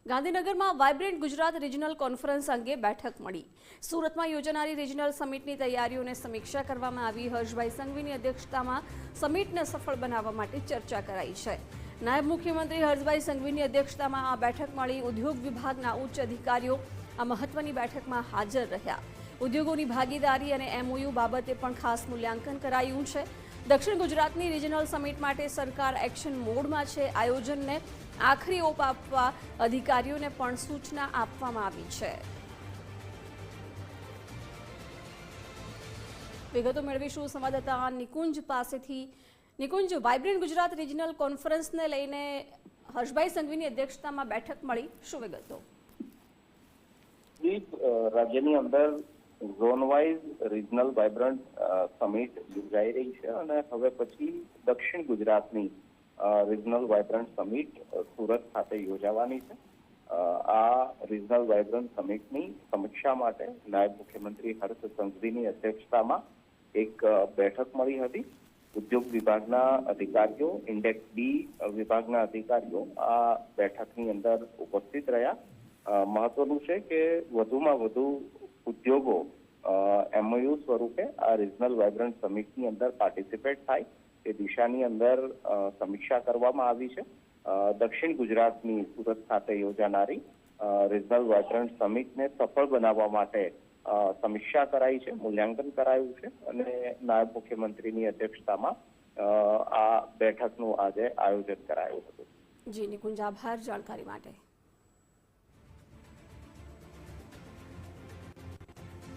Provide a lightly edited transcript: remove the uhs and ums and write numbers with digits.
ગાંધીનગરમાં vibrant Gujarat regional conference અંગે બેઠક મળી। સુરતમાં યોજાનારી રિજનલ સમિટની તૈયારીઓને સમીક્ષા કરવામાં આવી। હર્ષભાઈ સંઘવીની અધ્યક્ષતામાં સમિટને સફળ બનાવવા માટે ચર્ચા કરાઈ છે। નાયબ મુખ્યમંત્રી હર્ષભાઈ સંઘવીની અધ્યક્ષતામાં આ બેઠક મળી। ઉદ્યોગ વિભાગના ઉચ્ચ અધિકારીઓ આ મહત્વની બેઠકમાં હાજર રહ્યા। ઉદ્યોગોની ભાગીદારી અને એમઓયુ બાબતે પણ ખાસ મૂલ્યાંકન કરાયું છે। દક્ષિણ ગુજરાતની રિજનલ સમિટ માટે સરકાર એક્શન મોડમાં છે। આયોજનને આખરી ઓપ આપવા અધિકારીઓને પણ સૂચના આપવામાં આવી છે। વિગતો મેળવીશું સંવાદદાતા નિકુંજ પાસેથી। નિકુંજ, વાઇબ્રન્ટ ગુજરાત રિજનલ કોન્ફરન્સને લઈને હર્ષભાઈ સંઘવીની અધ્યક્ષતામાં બેઠક મળી, શું વિગતો? રાજ્યની અંદર zone wise regional vibrant summit યોજાઈ રહી છે અને હવે પછી દક્ષિણ ગુજરાતની રિજનલ વાઇબ્રન્ટ સમિટ સુરત ખાતે યોજાવાની છે। આ રિજનલ વાઇબ્રન્ટ સમિટની સમીક્ષા માટે નાયબ મુખ્યમંત્રી હર્ષ સંઘવીની અધ્યક્ષતામાં એક બેઠક મળી હતી। ઉદ્યોગ વિભાગના અધિકારીઓ, ઇન્ડેક્સ બી વિભાગના અધિકારીઓ આ બેઠકની અંદર ઉપસ્થિત રહ્યા। મહત્વનું છે કે વધુમાં વધુ ઉદ્યોગો એમઓયુ સ્વરૂપે આ રિજનલ વાઇબ્રન્ટ સમિટની અંદર પાર્ટિસિપેટ થાય એ દિશાની અંદર સમીક્ષા કરવામાં આવી છે। દક્ષિણ ગુજરાતની સુરત ખાતે યોજાનારી રિજનલ વાઇબ્રન્ટ સમિટને સફળ બનાવવા માટે સમીક્ષા કરાઈ છે, મૂલ્યાંકન કરાયું છે અને નાયબ મુખ્યમંત્રીની અધ્યક્ષતામાં આ બેઠકનું આજે આયોજન કરાયું હતું। જી નિકુંજ, આભાર જાણકારી માટે।